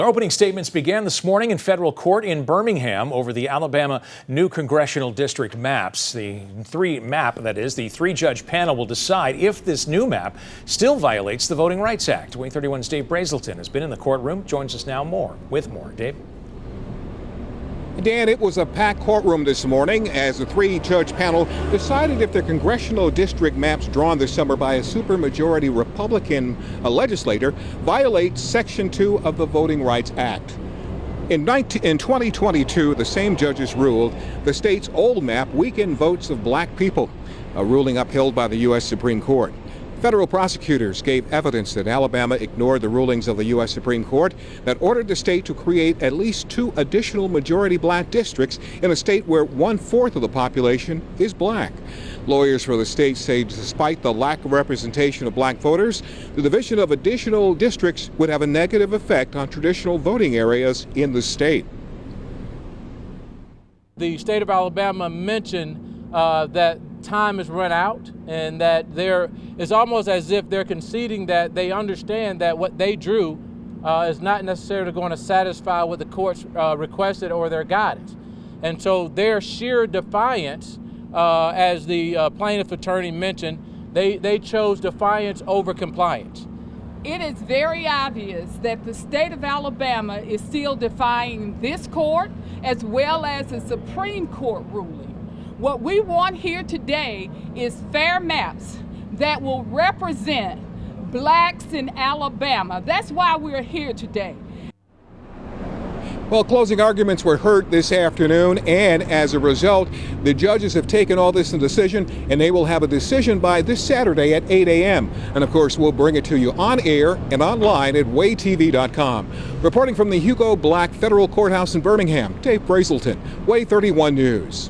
Opening statements began this morning in federal court in Birmingham over the Alabama new congressional district maps. The three-judge panel will decide if this new map still violates the Voting Rights Act. 2031's Dave Brazelton has been in the courtroom, joins us now with more. Dave? Dan, it was a packed courtroom this morning as the three-judge panel decided if the congressional district maps drawn this summer by a supermajority Republican legislator violate Section 2 of the Voting Rights Act. In 2022, the same judges ruled the state's old map weakened votes of black people, a ruling upheld by the U.S. Supreme Court. Federal prosecutors gave evidence that Alabama ignored the rulings of the U.S. Supreme Court that ordered the state to create at least 2 additional majority black districts in a state where 1/4 of the population is black. Lawyers for the state say despite the lack of representation of black voters, the division of additional districts would have a negative effect on traditional voting areas in the state. The state of Alabama mentioned that time has run out and that it's almost as if they're conceding that they understand that what they drew is not necessarily going to satisfy what the courts requested or their guidance. And so their sheer defiance, as the plaintiff attorney mentioned, they chose defiance over compliance. It is very obvious that the state of Alabama is still defying this court as well as the Supreme Court ruling. What we want here today is fair maps that will represent blacks in Alabama. That's why we're here today. Well, closing arguments were heard this afternoon, and as a result, the judges have taken all this into decision, and they will have a decision by this Saturday at 8 a.m. And of course, we'll bring it to you on air and online at waytv.com. Reporting from the Hugo Black Federal Courthouse in Birmingham, Dave Brazelton, Way 31 News.